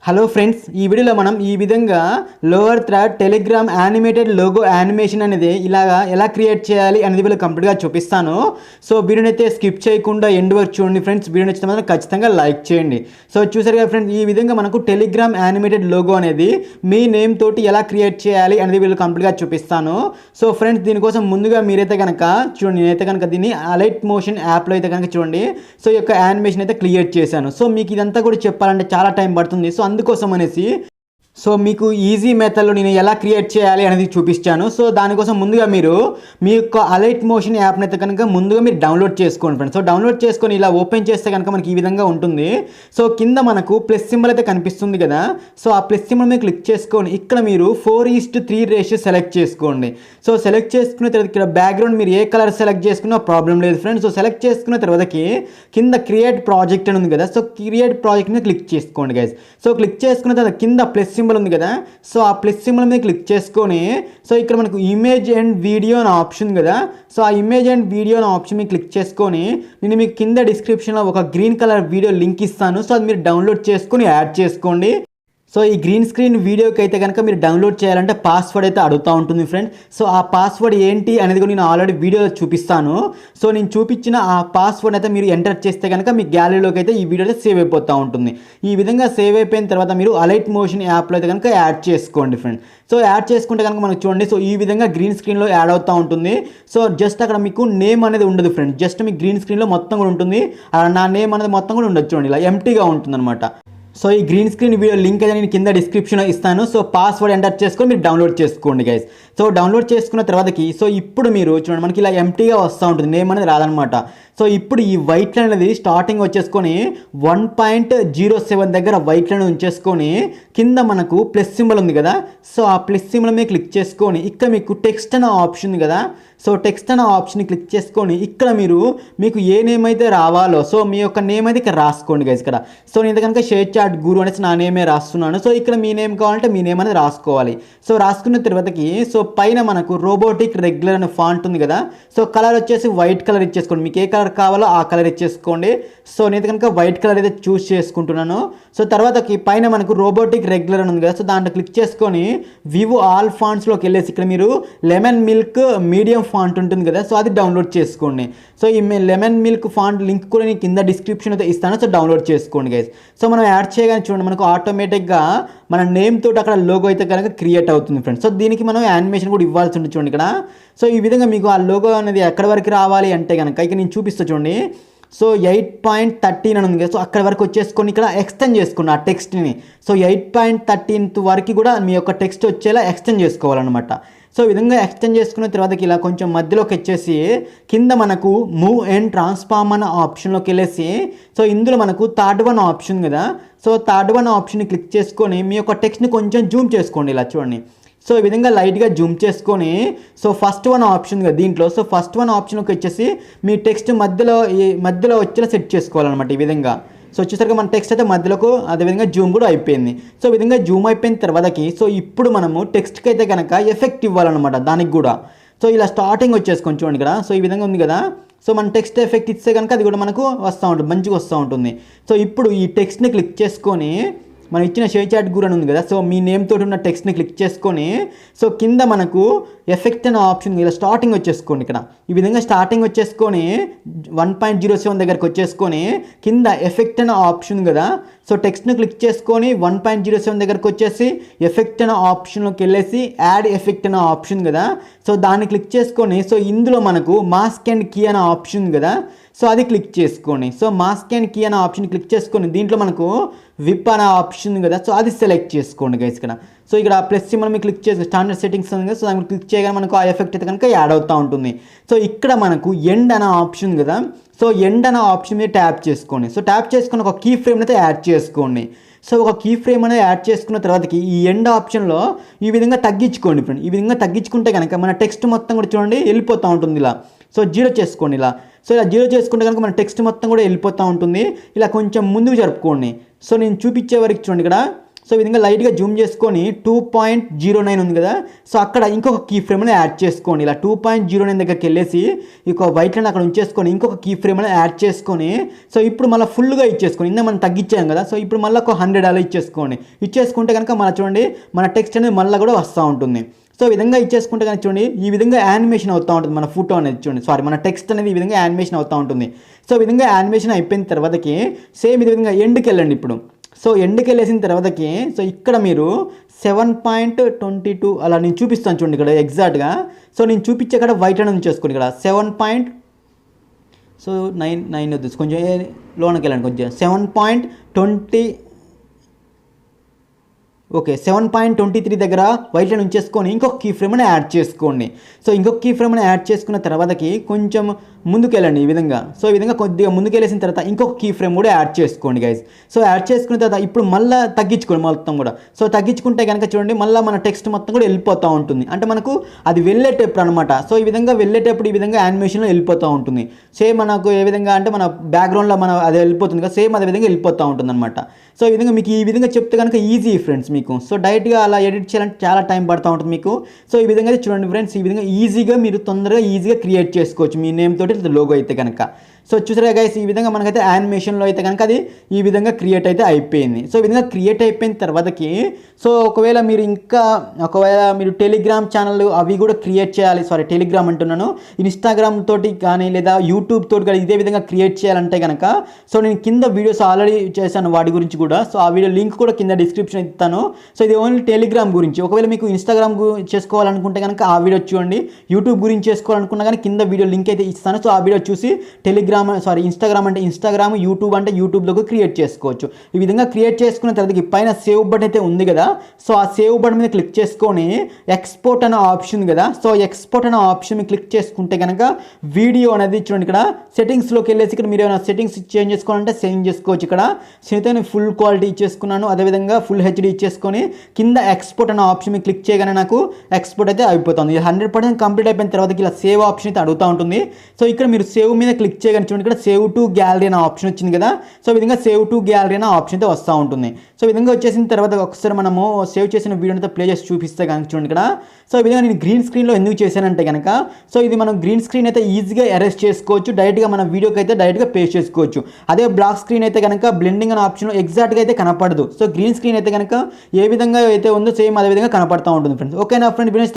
Hello friends, ఈ వీడియోలో మనం ఈ విధంగా lower thread Telegram animated logo animation అనేది ఇలాగా ఎలా క్రియేట్ చేయాలి అనేది వీళ్ళు కంప్లీట్గా చూపిస్తాను. సో వీడియోని అయితే స్కిప్ చేయకుండా ఎండ్ వరకు చూడండి ఫ్రెండ్స్. వీడియో నచ్చితే మాత్రం ఖచ్చితంగా లైక్ చేయండి. సో చూసారు కదా ఫ్రెండ్స్, ఈ విధంగా మనకు టెలిగ్రామ్ యానిమేటెడ్ లోగో అనేది మీ నేమ్ తోటి ఎలా క్రియేట్ చేయాలి అనేది వీళ్ళు కంప్లీట్గా చూపిస్తాను. సో ఫ్రెండ్స్, దీనికోసం ముందుగా మీరైతే కనుక చూడండి, నేనైతే కనుక దీన్ని అలైట్ మోషన్ యాప్లో అయితే కనుక చూడండి. సో ఈ యొక్క యానిమేషన్ అయితే క్రియేట్ చేశాను. సో మీకు ఇదంతా కూడా చెప్పాలంటే చాలా టైం పడుతుంది. సో అందుకోసం అనేసి మీకు ఈజీ మెథడ్లో నేను ఎలా క్రియేట్ చేయాలి అనేది చూపిస్తాను. సో దానికోసం ముందుగా మీరు మీ యొక్క అలైట్ మోషన్ యాప్ని అయితే కనుక ముందుగా మీరు డౌన్లోడ్ చేసుకోండి ఫ్రెండ్స్. సో డౌన్లోడ్ చేసుకొని ఇలా ఓపెన్ చేస్తే కనుక మనకి ఈ విధంగా ఉంటుంది. సో కింద మనకు ప్లస్ సింబల్ అయితే కనిపిస్తుంది కదా. సో ఆ ప్లస్ సింబల్ మీద క్లిక్ చేసుకొని ఇక్కడ మీరు 4:3 రేషియో సెలెక్ట్ చేసుకోండి. సో సెలెక్ట్ చేసుకున్న తర్వాత ఇక్కడ బ్యాక్గ్రౌండ్ మీరు ఏ కలర్ సెలెక్ట్ చేసుకున్నా ప్రాబ్లం లేదు ఫ్రెండ్స్. సో సెలెక్ట్ చేసుకున్న తర్వాతకి కింద క్రియేట్ ప్రాజెక్ట్ అని ఉంది కదా. సో క్రియేట్ ప్రాజెక్ట్ మీద క్లిక్ చేసుకోండి గైస్. సో క్లిక్ చేసుకున్న తర్వాత కింద ప్లస్ సింబల్ ఉంది కదా. సో ఆ ప్లస్ సింబల్ మీద క్లిక్ చేసుకొని సో ఇక్కడ మనకు ఇమేజ్ అండ్ వీడియో అని ఆప్షన్ కదా. సో ఆ ఇమేజ్ అండ్ వీడియో అని ఆప్షన్ మీద క్లిక్ చేసుకొని నేను మీకు కింద డిస్క్రిప్షన్లో ఒక గ్రీన్ కలర్ వీడియో లింక్ ఇస్తాను. సో అది మీరు డౌన్లోడ్ చేసుకొని యాడ్ చేసుకోండి. సో ఈ గ్రీన్ స్క్రీన్ వీడియోకి అయితే కనుక మీరు డౌన్లోడ్ చేయాలంటే పాస్వర్డ్ అయితే అడుగుతూ ఉంటుంది ఫ్రెండ్. సో ఆ పాస్వర్డ్ ఏంటి అనేది కూడా నేను ఆల్రెడీ వీడియోలో చూపిస్తాను. సో నేను చూపించిన ఆ పాస్వర్డ్ అయితే మీరు ఎంటర్ చేస్తే కనుక మీ గ్యాలరీలోకి అయితే ఈ వీడియో అయితే సేవ్ అయిపోతూ ఉంటుంది. ఈ విధంగా సేవ్ అయిపోయిన తర్వాత మీరు అలైట్ మోషన్ యాప్లో అయితే కనుక యాడ్ చేసుకోండి ఫ్రెండ్. సో యాడ్ చేసుకుంటే కనుక మనకు చూడండి, సో ఈ విధంగా గ్రీన్ స్క్రీన్లో యాడ్ అవుతూ ఉంటుంది. సో జస్ట్ అక్కడ మీకు నేమ్ అనేది ఉండదు ఫ్రెండ్, జస్ట్ మీ గ్రీన్ స్క్రీన్లో మొత్తం కూడా ఉంటుంది. నా నేమ్ అనేది మొత్తం కూడా ఉండదు చూడండి, ఇలా ఎంటీగా ఉంటుంది అనమాట. సో ఈ గ్రీన్ స్క్రీన్ వీడియో లింక్ అయితే నేను కింద డిస్క్రిప్షన్లో ఇస్తాను. సో పాస్వర్డ్ ఎంటర్ చేసుకొని మీరు డౌన్లోడ్ చేసుకోండి గైస్. సో డౌన్లోడ్ చేసుకున్న తర్వాతకి సో ఇప్పుడు మీరు చూడండి, మనకి ఇలా ఎంటీగా వస్తూ ఉంటుంది, నేమ్ అనేది రాదనమాట. సో ఇప్పుడు ఈ వైట్ లైన్ అనేది స్టార్టింగ్ వచ్చేసుకొని 1.07 దగ్గర వైట్ లైన్ ఉంచేసుకొని కింద మనకు ప్లస్ సింబల్ ఉంది కదా. సో ఆ ప్లస్ సింబల్ మీద క్లిక్ చేసుకొని ఇక్కడ మీకు టెక్స్ట్ అనే ఆప్షన్ ఉంది కదా. సో టెక్స్ట్ అనే ఆప్షన్ క్లిక్ చేసుకొని ఇక్కడ మీకు ఏ నేమ్ అయితే రావాలో సో మీ యొక్క నేమ్ అయితే ఇక్కడ రాసుకోండి గైస్ ఇక్కడ. సో నేను కనుక షేర్ చాట్ గురు అనేసి నా నేమే రాస్తున్నాను. సో ఇక్కడ మీ నేమ్ కావాలంటే మీ నేమ్ అనేది రాసుకోవాలి. సో రాసుకున్న తర్వాతకి సో పైన మనకు రోబోటిక్ రెగ్యులర్ అనే ఫాంట్ ఉంది కదా. సో కలర్ వచ్చేసి వైట్ కలర్ ఇచ్చేసుకోండి, మీకు ఏ కలర్ కావాలో ఆ కలర్ ఇచ్చేసుకోండి. సో నేను కనుక వైట్ కలర్ అయితే చూస్ చేసుకుంటున్నాను. సో తర్వాతకి పైన మనకు రోబోటిక్ రెగ్యులర్ అని ఉంది కదా. సో దాంట్లో క్లిక్ చేసుకొని వివ్ ఆల్ ఫాంట్స్లోకి వెళ్ళేసి ఇక్కడ మీరు లెమన్ మిల్క్ మీడియం ఫాంట్ ఉంటుంది కదా. సో అది డౌన్లోడ్ చేసుకోండి. సో ఈ లెమన్ మిల్క్ ఫాంట్ లింక్ కూడా నేను కింద డిస్క్రిప్షన్ అయితే ఇస్తాను. సో డౌన్లోడ్ చేసుకోండి గైస్. సో మనం యాడ్ చేయగానే చూడండి, మనకు ఆటోమేటిక్గా మన నేమ్ తోటి అక్కడ లోగో అయితే కనుక క్రియేట్ అవుతుంది ఫ్రెండ్స్. సో దీనికి మనం యానిమేషన్ కూడా ఇవ్వాల్సి ఉంటుంది చూడండి ఇక్కడ. సో ఈ విధంగా మీకు ఆ లోగో అనేది ఎక్కడి వరకు రావాలి అంటే కనుక ఇక నేను చూపిస్తా చూడండి. సో 8.13 అని ఉంది కదా. సో అక్కడ వరకు వచ్చేసుకొని ఇక్కడ ఎక్స్టెండ్ చేసుకోండి ఆ టెక్స్ట్ని. సో 8.13 వరకు కూడా మీ యొక్క టెక్స్ట్ వచ్చేలా ఎక్స్టెండ్ చేసుకోవాలన్నమాట. సో ఈ విధంగా ఎక్స్టెండ్ చేసుకున్న తర్వాతకి ఇలా కొంచెం మధ్యలోకి వచ్చేసి కింద మనకు మూవ్ అండ్ ట్రాన్స్ఫార్మ్ అన్న ఆప్షన్లోకి వెళ్ళేసి సో ఇందులో మనకు థర్డ్ వన్ ఆప్షన్ కదా. సో థర్డ్ వన్ ఆప్షన్ని క్లిక్ చేసుకొని మీ యొక్క టెక్స్ట్ని కొంచెం జూమ్ చేసుకోండి ఇలా చూడండి. సో ఈ విధంగా లైట్గా జూమ్ చేసుకొని సో ఫస్ట్ వన్ ఆప్షన్ కదా దీంట్లో. సో ఫస్ట్ వన్ ఆప్షన్కి వచ్చేసి మీ టెక్స్ట్ మధ్యలో వచ్చేలా సెట్ చేసుకోవాలన్నమాట ఈ విధంగా. సో వచ్చేసరికి మన టెక్స్ట్ అయితే మధ్యలోకి అదేవిధంగా జూమ్ కూడా అయిపోయింది. సో ఈ విధంగా జూమ్ అయిపోయిన తర్వాతకి సో ఇప్పుడు మనము టెక్స్ట్కి అయితే కనుక ఎఫెక్ట్ ఇవ్వాలన్నమాట దానికి కూడా. సో ఇలా స్టార్టింగ్ వచ్చేసుకొని చూడండి ఇక్కడ. సో ఈ విధంగా ఉంది కదా. సో మన టెక్స్ట్ ఎఫెక్ట్ ఇస్తే కనుక అది కూడా మనకు వస్తూ ఉంటుంది, మంచిగా వస్తూ ఉంటుంది. సో ఇప్పుడు ఈ టెక్స్ట్ని క్లిక్ చేసుకొని మనం ఇచ్చిన షేర్ చాట్ గురు అని ఉంది కదా. సో మీ నేమ్ తోటి ఉన్న టెక్స్ట్ని క్లిక్ చేసుకొని సో కింద మనకు ఎఫెక్ట్ అనే ఆప్షన్ ఇలా స్టార్టింగ్ వచ్చేసుకోండి ఇక్కడ. ఈ విధంగా స్టార్టింగ్ వచ్చేసుకొని 1.07 దగ్గరకు వచ్చేసుకొని కింద ఎఫెక్ట్ అనే ఆప్షన్ కదా. సో టెక్స్ట్ని క్లిక్ చేసుకొని 1.07 దగ్గరకు వచ్చేసి ఎఫెక్ట్ అనే ఆప్షన్లోకి వెళ్ళేసి యాడ్ ఎఫెక్ట్ అనే ఆప్షన్ కదా. సో దాన్ని క్లిక్ చేసుకొని సో ఇందులో మనకు మాస్క్ అండ్ కీ అనే ఆప్షన్ కదా. సో అది క్లిక్ చేసుకోండి. సో మాస్క్ అండ్ కీ అనే ఆప్షన్ క్లిక్ చేసుకొని దీంట్లో మనకు విప్ అనే ఆప్షన్ కదా. సో అది సెలెక్ట్ చేసుకోండి గైస్ ఇక్కడ. సో ఇక్కడ ప్లస్ సింబల్ మీద క్లిక్ చేసి స్టాండర్డ్ సెట్టింగ్స్ ఉంది కదా. సో దాన్ని క్లిక్ చేయగానే మనకు ఆ ఎఫెక్ట్ అయితే కనుక యాడ్ అవుతూ ఉంటుంది. సో ఇక్కడ మనకు ఎండ్ అనే ఆప్షన్ కదా. సో ఎండ్ అనే ఆప్షన్ మీద ట్యాప్ చేసుకోండి. సో ట్యాప్ చేసుకుని ఒక కీ ఫ్రేమ్ అయితే యాడ్ చేసుకోండి. సో ఒక కీ ఫ్రేమ్ అనేది యాడ్ చేసుకున్న తర్వాతకి ఈ ఎండ్ ఆప్షన్లో ఈ విధంగా తగ్గించుకోండి ఫ్రెండ్. ఈ విధంగా తగ్గించుకుంటే కనుక మన టెక్స్ట్ మొత్తం కూడా చూడండి వెళ్ళిపోతూ ఉంటుంది ఇలా. సో 0 చేసుకోండి ఇలా. సో ఇలా 0 చేసుకుంటే కనుక మన టెక్స్ట్ మొత్తం కూడా వెళ్ళిపోతూ ఉంటుంది. ఇలా కొంచెం ముందుకు జరుపుకోండి. సో నేను చూపించే వరకు చూడండి ఇక్కడ. సో ఈ విధంగా లైట్గా జూమ్ చేసుకొని 2.09 ఉంది కదా, సో అక్కడ ఇంకొక కీ ఫ్రేమ్ని యాడ్ చేసుకోండి. ఇలా 2.09 దగ్గరికి వెళ్ళేసి ఇంకో వైట్ లైన్ అక్కడ ఉంచేసుకొని ఇంకొక కీ ఫ్రేమ్ని యాడ్ చేసుకొని, సో ఇప్పుడు మళ్ళీ ఫుల్గా ఇచ్చేసుకోండి. ఇందా మనం తగ్గించాం కదా, సో ఇప్పుడు మళ్ళీ ఒక 100 అలా ఇచ్చేసుకోండి. ఇచ్చేసుకుంటే కనుక మన చూడండి మన టెక్స్ట్ అనేది మళ్ళీ కూడా వస్తూ ఉంటుంది. సో ఈ విధంగా ఇచ్చేసుకుంటే కనుక చూడండి ఈ విధంగా యానిమేషన్ అవుతూ ఉంటుంది. మన ఫోటో అనేది చూడండి, సారీ మన టెక్స్ట్ అనేది ఈ విధంగా యానిమేషన్ అవుతూ ఉంటుంది. సో ఈ విధంగా యానిమేషన్ అయిపోయిన తర్వాతకి సేమ్ ఈ విధంగా ఎండ్కి వెళ్ళండి ఇప్పుడు. సో ఎండ్కి వెళ్ళేసిన తర్వాతకి సో ఇక్కడ మీరు 7.22 అలా నేను చూపిస్తాను చూడండి ఇక్కడ ఎగ్జాక్ట్గా. సో నేను చూపించే ఇక్కడ వైట్ అనేది చేసుకోండి. ఇక్కడ 7.9 వద్దు, కొంచెం లోనకి వెళ్ళండి కొంచెం 7.20 ఓకే 7.23 దగ్గర వైట్ లైన్ ఉంచేసుకొని ఇంకొక కీ ఫ్రేమ్ని యాడ్ చేసుకోండి. సో ఇంకొక కీ ఫ్రేమ్ని యాడ్ చేసుకున్న తర్వాతకి కొంచెం ముందుకెళ్ళండి ఈ విధంగా. సో ఈ విధంగా కొద్దిగా ముందుకెళ్ళేసిన తర్వాత ఇంకొక కీ ఫ్రేమ్ కూడా యాడ్ చేసుకోండి గైస్. సో యాడ్ చేసుకున్న తర్వాత ఇప్పుడు మళ్ళీ తగ్గించుకోండి మొత్తం కూడా. సో తగ్గించుకుంటే కనుక చూడండి మళ్ళీ మన టెక్స్ట్ మొత్తం కూడా వెళ్ళిపోతూ ఉంటుంది. అంటే మనకు అది వెళ్ళేటప్పుడు అనమాట. సో ఈ విధంగా వెళ్ళేటప్పుడు ఈ విధంగా యానిమేషన్లో వెళ్ళిపోతూ ఉంటుంది. సేమ్ మనకు ఏ విధంగా అంటే మన బ్యాక్గ్రౌండ్లో మన అది వెళ్ళిపోతుంది కదా, సేమ్ అదే విధంగా వెళ్ళిపోతూ ఉంటుంది అనమాట. సో ఈ విధంగా మీకు ఈ విధంగా చెప్తే కనుక ఈజీ ఫ్రెండ్స్ మీకు. సో డైరెక్ట్గా అలా ఎడిట్ చేయాలంటే చాలా టైం పడుతూ ఉంటుంది మీకు. సో ఈ విధంగా చూడండి ఫ్రెండ్స్, ఈ విధంగా ఈజీగా మీరు తొందరగా ఈజీగా క్రియేట్ చేసుకోవచ్చు మీ నేమ్ తోటి లోగో అయితే కనుక. సో చూసారా గైస్, ఈ విధంగా మనకైతే యానిమేషన్లో అయితే కనుక అది ఈ విధంగా క్రియేట్ అయితే అయిపోయింది. సో ఈ విధంగా క్రియేట్ అయిపోయిన తర్వాతకి సో ఒకవేళ మీరు టెలిగ్రామ్ ఛానల్ అవి కూడా క్రియేట్ చేయాలి, సారీ టెలిగ్రామ్ అంటున్నాను, ఇన్స్టాగ్రామ్ తోటి కానీ లేదా యూట్యూబ్ తోటి కానీ ఇదే విధంగా క్రియేట్ చేయాలంటే కనుక సో నేను కింద వీడియోస్ ఆల్రెడీ చేశాను వాటి గురించి కూడా. సో ఆ వీడియో లింక్ కూడా కింద డిస్క్రిప్షన్ ఇస్తాను. సో ఇది ఓన్లీ టెలిగ్రామ్ గురించి. ఒకవేళ మీకు ఇన్స్టాగ్రామ్ చేసుకోవాలనుకుంటే కనుక ఆ వీడియో చూడండి. యూట్యూబ్ గురించి చేసుకోవాలనుకున్నా కానీ కింద వీడియో లింక్ అయితే ఇస్తాను. సో ఆ వీడియో చూసి ఇన్స్టాగ్రామ్ అంటే ఇన్స్టాగ్రామ్, యూట్యూబ్ అంటే యూట్యూబ్లోకి క్రియేట్ చేసుకోవచ్చు. ఈ విధంగా క్రియేట్ చేసుకున్న తర్వాత పైన సేవ్ బటన్ అయితే ఉంది కదా, సో ఆ సేవ్ బటన్ మీద క్లిక్ చేసుకొని ఎక్స్పోర్ట్ అనే ఆప్షన్ కదా, సో ఎక్స్పోర్ట్ అనే ఆప్షన్ మీద క్లిక్ చేసుకుంటే కనుక వీడియో అనేది చూడండి ఇక్కడ సెట్టింగ్స్లోకి వెళ్ళేసి ఇక్కడ మీరు ఏమైనా సెట్టింగ్స్ చేంజ్ చేసుకోవాలంటే చేంజ్ చేసుకోవచ్చు. ఇక్కడ నేను ఫుల్ క్వాలిటీ ఇచ్చేసుకున్నాను, అదేవిధంగా ఫుల్ హెచ్డీ ఇచ్చేసుకొని కింద ఎక్స్పోర్ట్ అనే ఆప్షన్ మీద క్లిక్ చేయగానే నాకు ఎక్స్పోర్ట్ అయితే అయిపోతుంది. 100% కంప్లీట్ అయిపోయిన తర్వాత ఇలా సేవ్ ఆప్షన్ అయితే అడుగుతూ ఉంటుంది. సో ఇక్కడ మీరు సేవ్ మీద క్లిక్ చేయగానే చూడండి ఇక్కడ సేవ్ టు గ్యాలరీ అనే ఆప్షన్ వచ్చింది కదా, సో ఈ విధంగా సేవ్ టు గ్యాలరీ అనే ఆప్షన్ అయితే వస్తూ ఉంటుంది. సో ఈ విధంగా వచ్చేసిన తర్వాత ఒకసారి మనము సేవ్ చేసిన వీడియోని ప్లే చేసి చూపిస్తే కనుక చూడండి ఇక్కడ. సో ఈ విధంగా నేను గ్రీన్ స్క్రీన్లో ఎందుకు చేశానంటే కనుక సో ఇది మనం గ్రీన్ స్క్రీన్ అయితే ఈజీగా ఎరేస్ చేసుకోవచ్చు, డైరెక్ట్గా మన వీడియోకి అయితే డైరెక్ట్గా పేస్ట్ చేసుకోవచ్చు. అదే బ్లాక్ స్క్రీన్ అయితే కనుక బ్లెండింగ్ అనే ఆప్షన్ ఎగ్జాక్ట్గా అయితే కనపడదు. సో గ్రీన్ స్క్రీన్ అయితే కనుక ఏ విధంగా అయితే ఉందో సేమ్ అదే విధంగా కనపడుతూ ఉంటుంది ఫ్రెండ్స్. ఓకేనా ఫ్రెండ్?